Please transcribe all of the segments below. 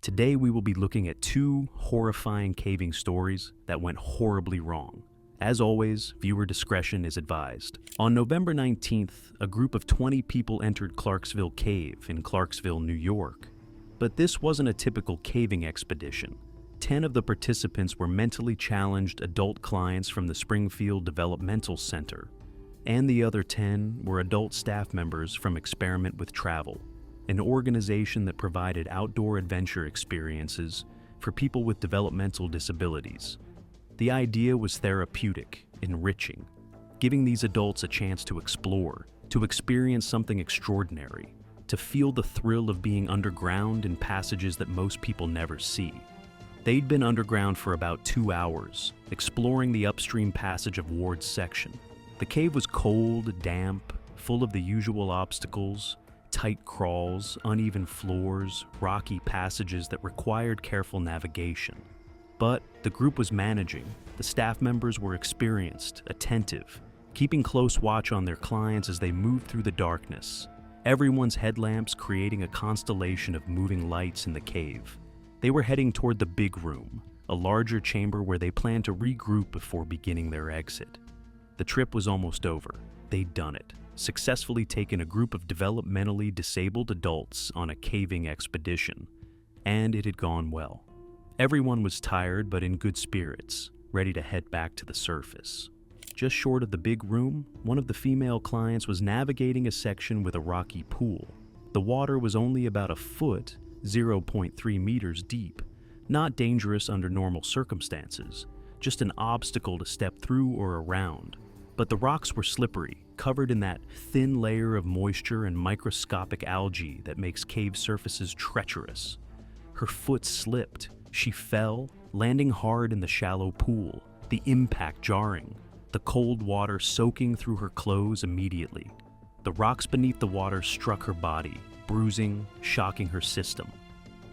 Today we will be looking at two horrifying caving stories that went horribly wrong. As always, viewer discretion is advised. On November 19th, a group of 20 people entered Clarksville Cave in Clarksville, New York. But this wasn't a typical caving expedition. 10 of the participants were mentally challenged adult clients from the Springfield Developmental Center, and the other 10 were adult staff members from Experiment with Travel, an organization that provided outdoor adventure experiences for people with developmental disabilities. The idea was therapeutic, enriching, giving these adults a chance to explore, to experience something extraordinary, to feel the thrill of being underground in passages that most people never see. They'd been underground for about 2 hours, exploring the upstream passage of Ward's section. The cave was cold, damp, full of the usual obstacles, tight crawls, uneven floors, rocky passages that required careful navigation. But the group was managing. The staff members were experienced, attentive, keeping close watch on their clients as they moved through the darkness, everyone's headlamps creating a constellation of moving lights in the cave. They were heading toward the big room, a larger chamber where they planned to regroup before beginning their exit. The trip was almost over. They'd done it, successfully taken a group of developmentally disabled adults on a caving expedition, and it had gone well. Everyone was tired but in good spirits, ready to head back to the surface. Just short of the big room, one of the female clients was navigating a section with a rocky pool. The water was only about a foot, 0.3 meters deep, not dangerous under normal circumstances, just an obstacle to step through or around. But the rocks were slippery, covered in that thin layer of moisture and microscopic algae that makes cave surfaces treacherous. Her foot slipped. She fell, landing hard in the shallow pool, the impact jarring, the cold water soaking through her clothes immediately. The rocks beneath the water struck her body, bruising, shocking her system.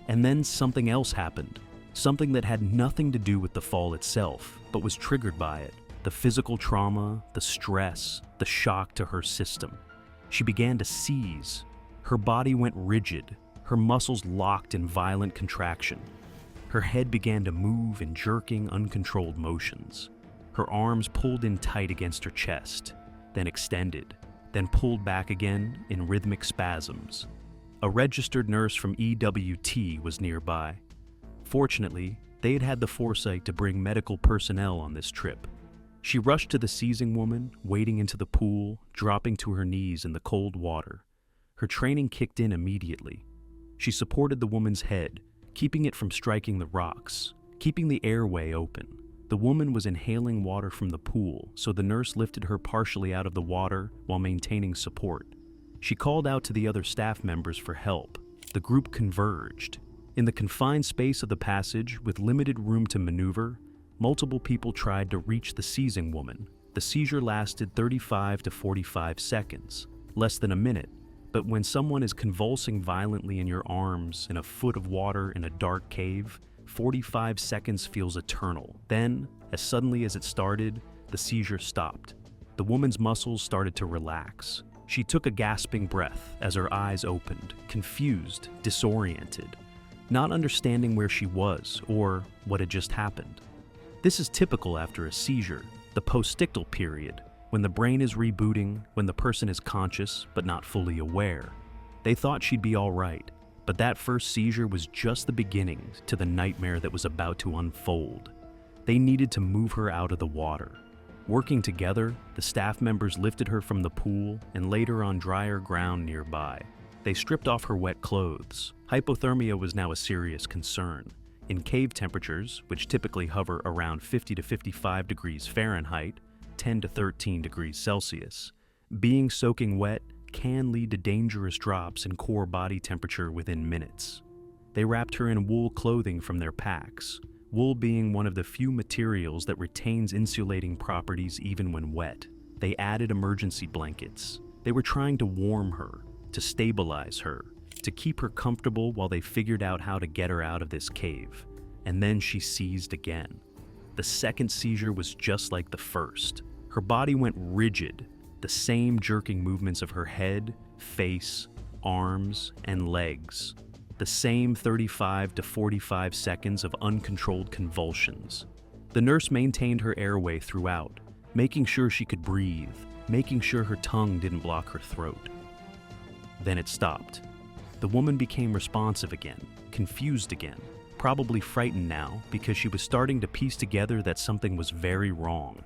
And then something else happened, something that had nothing to do with the fall itself, but was triggered by it. The physical trauma, the stress, the shock to her system. She began to seize. Her body went rigid, her muscles locked in violent contraction. Her head began to move in jerking, uncontrolled motions. Her arms pulled in tight against her chest, then extended, then pulled back again in rhythmic spasms. A registered nurse from EWT was nearby. Fortunately, they had had the foresight to bring medical personnel on this trip. She rushed to the seizing woman, wading into the pool, dropping to her knees in the cold water. Her training kicked in immediately. She supported the woman's head, keeping it from striking the rocks, keeping the airway open. The woman was inhaling water from the pool, so the nurse lifted her partially out of the water while maintaining support. She called out to the other staff members for help. The group converged. In the confined space of the passage, with limited room to maneuver, multiple people tried to reach the seizing woman. The seizure lasted 35 to 45 seconds, less than a minute. But when someone is convulsing violently in your arms in a foot of water in a dark cave, 45 seconds feels eternal. Then, as suddenly as it started, the seizure stopped. The woman's muscles started to relax. She took a gasping breath as her eyes opened, confused, disoriented, not understanding where she was or what had just happened. This is typical after a seizure, the postictal period, when the brain is rebooting, when the person is conscious but not fully aware. They thought she'd be all right, but that first seizure was just the beginning to the nightmare that was about to unfold. They needed to move her out of the water. Working together, the staff members lifted her from the pool and laid her on drier ground nearby. They stripped off her wet clothes. Hypothermia was now a serious concern. In cave temperatures, which typically hover around 50 to 55 degrees Fahrenheit, 10 to 13 degrees Celsius, being soaking wet can lead to dangerous drops in core body temperature within minutes. They wrapped her in wool clothing from their packs, wool being one of the few materials that retains insulating properties even when wet. They added emergency blankets. They were trying to warm her, to stabilize her, to keep her comfortable while they figured out how to get her out of this cave. And then she seized again. The second seizure was just like the first. Her body went rigid, the same jerking movements of her head, face, arms, and legs. the same 35 to 45 seconds of uncontrolled convulsions. The nurse maintained her airway throughout, making sure she could breathe, making sure her tongue didn't block her throat. Then it stopped. The woman became responsive again, confused again, probably frightened now because she was starting to piece together that something was very wrong.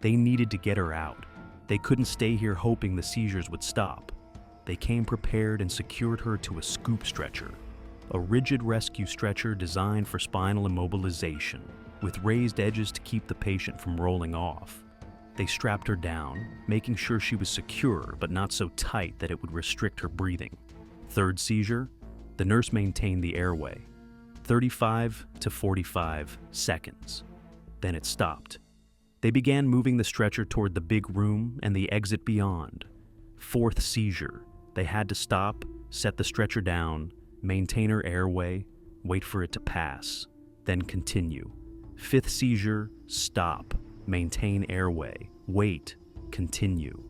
They needed to get her out. They couldn't stay here hoping the seizures would stop. They came prepared and secured her to a scoop stretcher, a rigid rescue stretcher designed for spinal immobilization, with raised edges to keep the patient from rolling off. They strapped her down, making sure she was secure but not so tight that it would restrict her breathing. Third seizure, the nurse maintained the airway, 35 to 45 seconds. Then it stopped. They began moving the stretcher toward the big room and the exit beyond. Fourth seizure, they had to stop, set the stretcher down, maintain her airway, wait for it to pass, then continue. Fifth seizure, stop, maintain airway, wait, continue.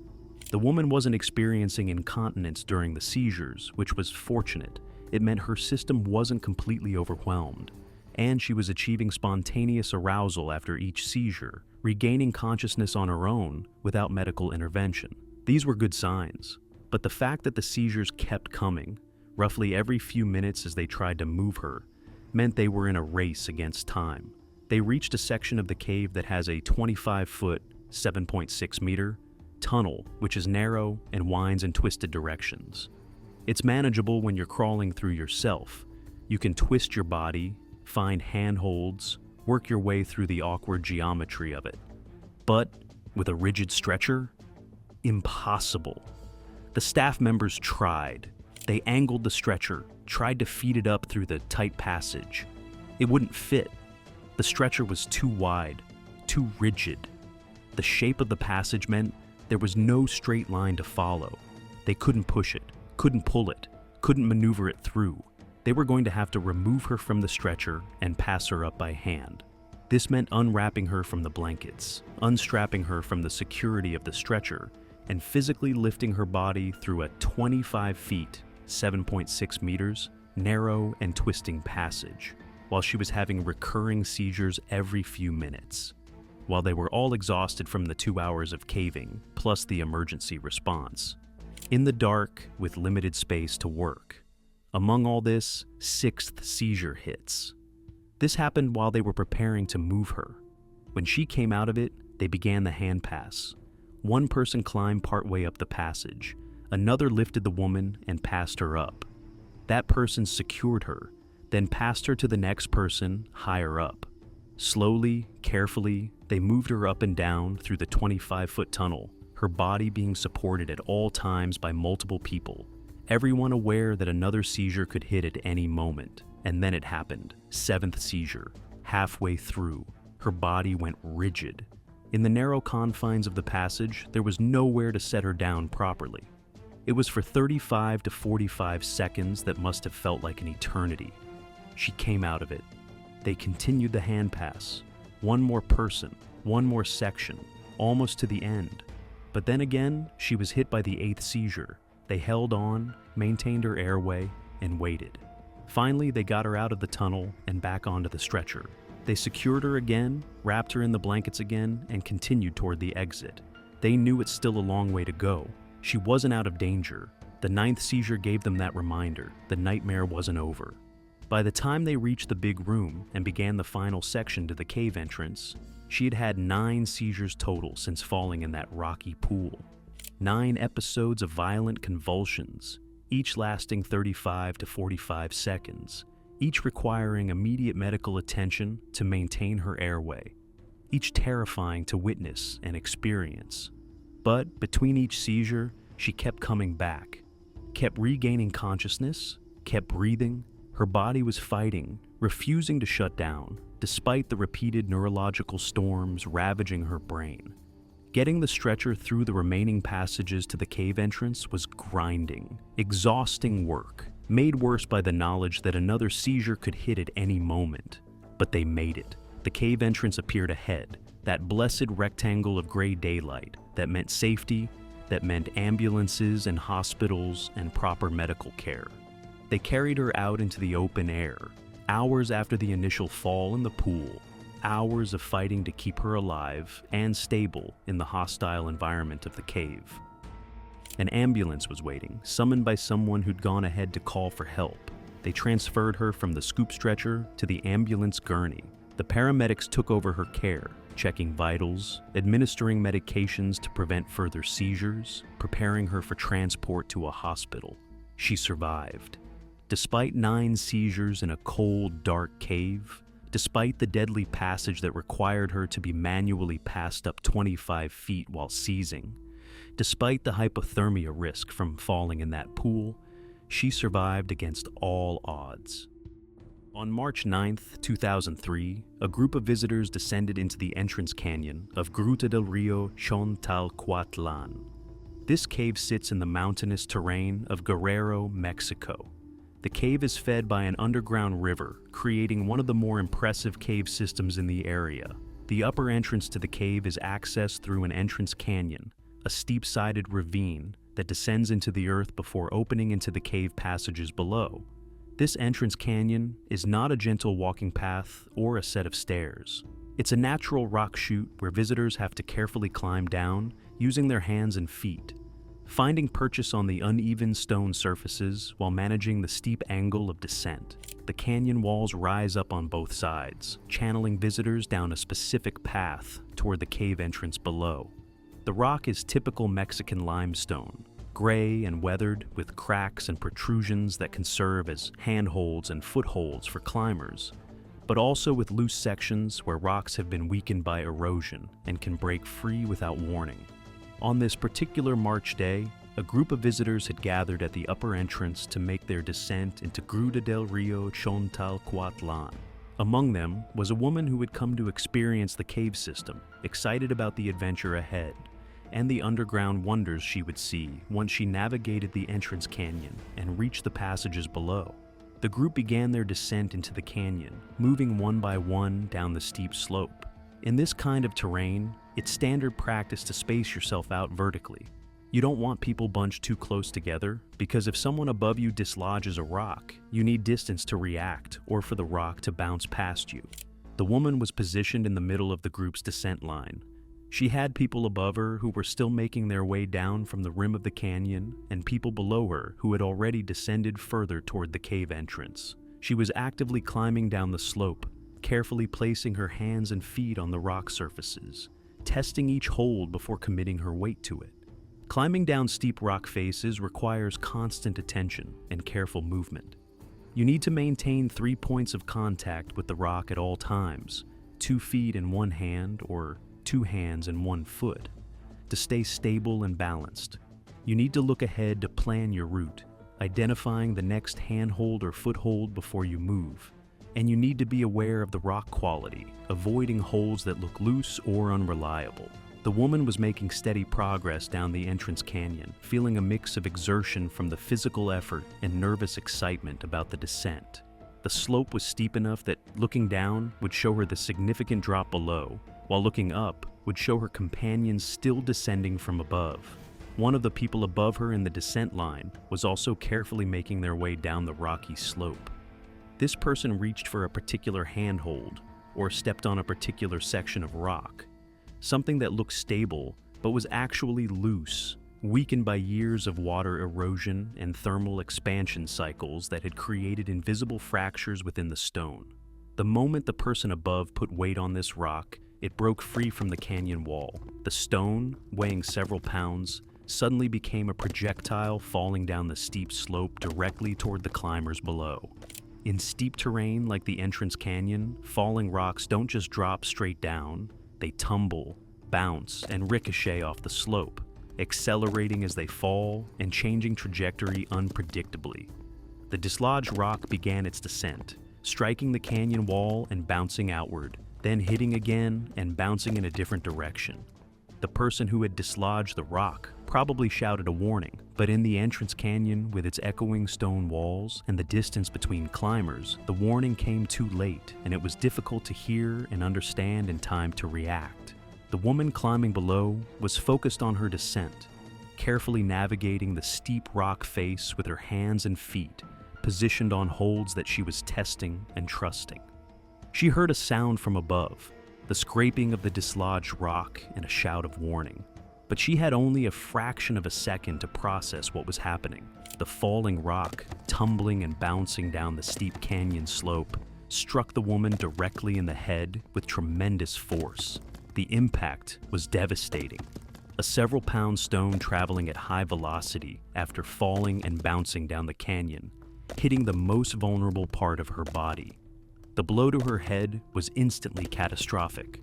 The woman wasn't experiencing incontinence during the seizures, which was fortunate. It meant her system wasn't completely overwhelmed, and she was achieving spontaneous arousal after each seizure, regaining consciousness on her own without medical intervention. These were good signs, but the fact that the seizures kept coming, roughly every few minutes as they tried to move her, meant they were in a race against time. They reached a section of the cave that has a 25-foot, 7.6 meter, tunnel which is narrow and winds in twisted directions. It's manageable when you're crawling through yourself. You can twist your body, find handholds, work your way through the awkward geometry of it. But with a rigid stretcher? Impossible. The staff members tried. They angled the stretcher, tried to feed it up through the tight passage. It wouldn't fit. The stretcher was too wide, too rigid. The shape of the passage meant there was no straight line to follow. They couldn't push it, couldn't pull it, couldn't maneuver it through. They were going to have to remove her from the stretcher and pass her up by hand. This meant unwrapping her from the blankets, unstrapping her from the security of the stretcher, and physically lifting her body through a 25 feet, 7.6 meters, narrow and twisting passage, while she was having recurring seizures every few minutes. While they were all exhausted from the 2 hours of caving, plus the emergency response. In the dark, with limited space to work. Among all this, sixth seizure hits. This happened while they were preparing to move her. When she came out of it, they began the hand pass. One person climbed partway up the passage. Another lifted the woman and passed her up. That person secured her, then passed her to the next person higher up. Slowly, carefully, they moved her up and down through the 25-foot tunnel, her body being supported at all times by multiple people, everyone aware that another seizure could hit at any moment. And then it happened. Seventh seizure. Halfway through, her body went rigid. In the narrow confines of the passage, there was nowhere to set her down properly. It was for 35 to 45 seconds that must have felt like an eternity. She came out of it. They continued the hand pass. One more person, one more section, almost to the end. But then again, she was hit by the eighth seizure. They held on, maintained her airway, and waited. Finally, they got her out of the tunnel and back onto the stretcher. They secured her again, wrapped her in the blankets again, and continued toward the exit. They knew it's still a long way to go. She wasn't out of danger. The ninth seizure gave them that reminder. The nightmare wasn't over. By the time they reached the big room and began the final section to the cave entrance, she had had 9 seizures total since falling in that rocky pool. 9 episodes of violent convulsions, each lasting 35 to 45 seconds, each requiring immediate medical attention to maintain her airway, each terrifying to witness and experience. But between each seizure, she kept coming back, kept regaining consciousness, kept breathing. Her body was fighting, refusing to shut down, despite the repeated neurological storms ravaging her brain. Getting the stretcher through the remaining passages to the cave entrance was grinding, exhausting work, made worse by the knowledge that another seizure could hit at any moment. But they made it. The cave entrance appeared ahead, that blessed rectangle of gray daylight that meant safety, that meant ambulances and hospitals and proper medical care. They carried her out into the open air, hours after the initial fall in the pool, hours of fighting to keep her alive and stable in the hostile environment of the cave. An ambulance was waiting, summoned by someone who'd gone ahead to call for help. They transferred her from the scoop stretcher to the ambulance gurney. The paramedics took over her care, checking vitals, administering medications to prevent further seizures, preparing her for transport to a hospital. She survived. Despite 9 seizures in a cold, dark cave, despite the deadly passage that required her to be manually passed up 25 feet while seizing, despite the hypothermia risk from falling in that pool, she survived against all odds. On March 9, 2003, a group of visitors descended into the entrance canyon of Gruta del Rio Chontalcuatlan. This cave sits in the mountainous terrain of Guerrero, Mexico. The cave is fed by an underground river, creating one of the more impressive cave systems in the area. The upper entrance to the cave is accessed through an entrance canyon, a steep-sided ravine that descends into the earth before opening into the cave passages below. This entrance canyon is not a gentle walking path or a set of stairs. It's a natural rock chute where visitors have to carefully climb down using their hands and feet, finding purchase on the uneven stone surfaces while managing the steep angle of descent. The canyon walls rise up on both sides, channeling visitors down a specific path toward the cave entrance below. The rock is typical Mexican limestone, gray and weathered with cracks and protrusions that can serve as handholds and footholds for climbers, but also with loose sections where rocks have been weakened by erosion and can break free without warning. On this particular March day, a group of visitors had gathered at the upper entrance to make their descent into Gruta del Rio Chontalcuatlan. Among them was a woman who had come to experience the cave system, excited about the adventure ahead, and the underground wonders she would see once she navigated the entrance canyon and reached the passages below. The group began their descent into the canyon, moving one by one down the steep slope. In this kind of terrain, it's standard practice to space yourself out vertically. You don't want people bunched too close together, because if someone above you dislodges a rock, you need distance to react or for the rock to bounce past you. The woman was positioned in the middle of the group's descent line. She had people above her who were still making their way down from the rim of the canyon, and people below her who had already descended further toward the cave entrance. She was actively climbing down the slope, carefully placing her hands and feet on the rock surfaces, testing each hold before committing her weight to it. Climbing down steep rock faces requires constant attention and careful movement. You need to maintain 3 points of contact with the rock at all times, 2 feet in one hand or 2 hands and 1 foot. To stay stable and balanced, you need to look ahead to plan your route, identifying the next handhold or foothold before you move. And you need to be aware of the rock quality, avoiding holds that look loose or unreliable. The woman was making steady progress down the entrance canyon, feeling a mix of exertion from the physical effort and nervous excitement about the descent. The slope was steep enough that looking down would show her the significant drop below, while looking up would show her companions still descending from above. One of the people above her in the descent line was also carefully making their way down the rocky slope. This person reached for a particular handhold or stepped on a particular section of rock, something that looked stable but was actually loose, weakened by years of water erosion and thermal expansion cycles that had created invisible fractures within the stone. The moment the person above put weight on this rock, it broke free from the canyon wall. The stone, weighing several pounds, suddenly became a projectile falling down the steep slope directly toward the climbers below. In steep terrain like the entrance canyon, falling rocks don't just drop straight down, they tumble, bounce, and ricochet off the slope, accelerating as they fall and changing trajectory unpredictably. The dislodged rock began its descent, striking the canyon wall and bouncing outward, then hitting again and bouncing in a different direction. The person who had dislodged the rock probably shouted a warning, but in the entrance canyon with its echoing stone walls and the distance between climbers, the warning came too late and it was difficult to hear and understand in time to react. The woman climbing below was focused on her descent, carefully navigating the steep rock face with her hands and feet, positioned on holds that she was testing and trusting. She heard a sound from above, the scraping of the dislodged rock and a shout of warning. But she had only a fraction of a second to process what was happening. The falling rock, tumbling and bouncing down the steep canyon slope, struck the woman directly in the head with tremendous force. The impact was devastating. A several-pound stone traveling at high velocity after falling and bouncing down the canyon, hitting the most vulnerable part of her body. The blow to her head was instantly catastrophic.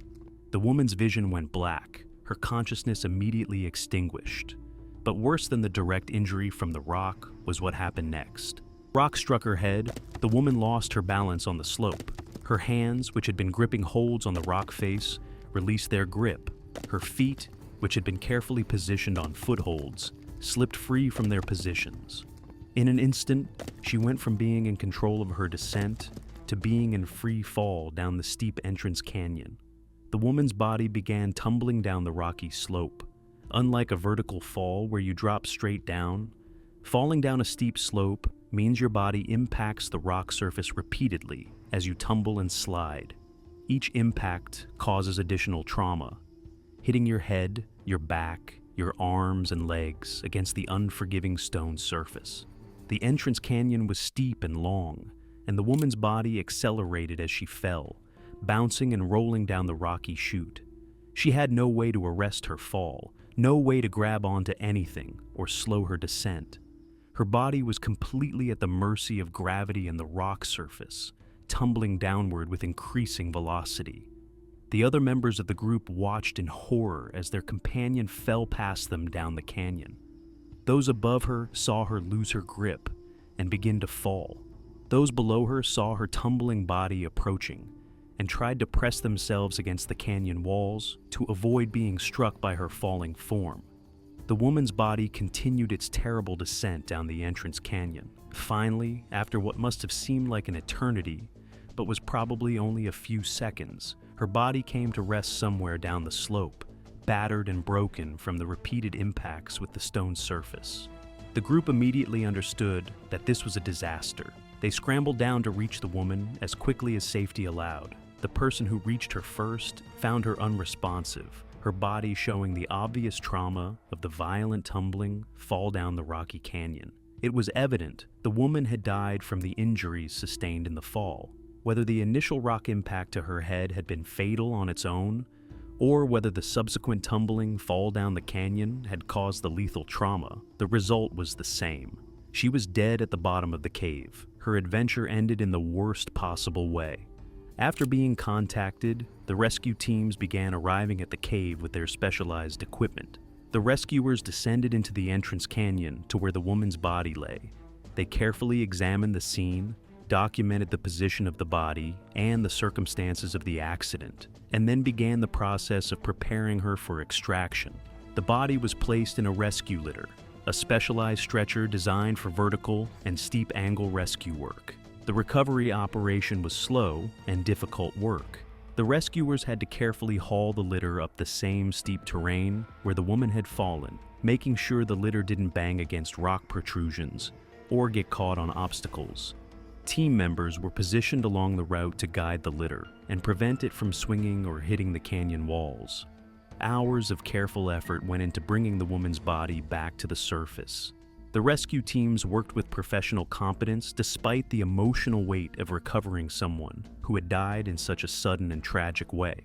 The woman's vision went black, her consciousness immediately extinguished. But worse than the direct injury from the rock was what happened next. Rock struck her head, the woman lost her balance on the slope. Her hands, which had been gripping holds on the rock face, released their grip. Her feet, which had been carefully positioned on footholds, slipped free from their positions. In an instant, she went from being in control of her descent to being in free fall down the steep entrance canyon. The woman's body began tumbling down the rocky slope. Unlike a vertical fall where you drop straight down, falling down a steep slope means your body impacts the rock surface repeatedly as you tumble and slide. Each impact causes additional trauma, hitting your head, your back, your arms and legs against the unforgiving stone surface. The entrance canyon was steep and long, and the woman's body accelerated as she fell, bouncing and rolling down the rocky chute. She had no way to arrest her fall, no way to grab onto anything or slow her descent. Her body was completely at the mercy of gravity and the rock surface, tumbling downward with increasing velocity. The other members of the group watched in horror as their companion fell past them down the canyon. Those above her saw her lose her grip and begin to fall. Those below her saw her tumbling body approaching and tried to press themselves against the canyon walls to avoid being struck by her falling form. The woman's body continued its terrible descent down the entrance canyon. Finally, after what must have seemed like an eternity, but was probably only a few seconds, her body came to rest somewhere down the slope, battered and broken from the repeated impacts with the stone surface. The group immediately understood that this was a disaster. They scrambled down to reach the woman as quickly as safety allowed. The person who reached her first found her unresponsive, her body showing the obvious trauma of the violent tumbling fall down the rocky canyon. It was evident the woman had died from the injuries sustained in the fall. Whether the initial rock impact to her head had been fatal on its own, or whether the subsequent tumbling fall down the canyon had caused the lethal trauma, the result was the same. She was dead at the bottom of the cave. Her adventure ended in the worst possible way. After being contacted, the rescue teams began arriving at the cave with their specialized equipment. The rescuers descended into the entrance canyon to where the woman's body lay. They carefully examined the scene, documented the position of the body and the circumstances of the accident, and then began the process of preparing her for extraction. The body was placed in a rescue litter, a specialized stretcher designed for vertical and steep angle rescue work. The recovery operation was slow and difficult work. The rescuers had to carefully haul the litter up the same steep terrain where the woman had fallen, making sure the litter didn't bang against rock protrusions or get caught on obstacles. Team members were positioned along the route to guide the litter and prevent it from swinging or hitting the canyon walls. Hours of careful effort went into bringing the woman's body back to the surface. The rescue teams worked with professional competence despite the emotional weight of recovering someone who had died in such a sudden and tragic way.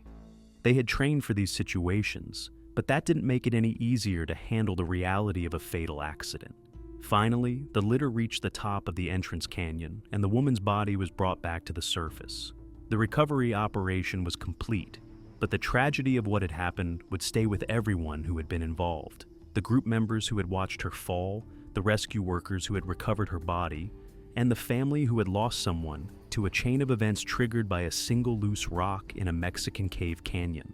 They had trained for these situations, but that didn't make it any easier to handle the reality of a fatal accident. Finally, the litter reached the top of the entrance canyon, and the woman's body was brought back to the surface. The recovery operation was complete, but the tragedy of what had happened would stay with everyone who had been involved. The group members who had watched her fall, the rescue workers who had recovered her body, and the family who had lost someone to a chain of events triggered by a single loose rock in a Mexican cave canyon.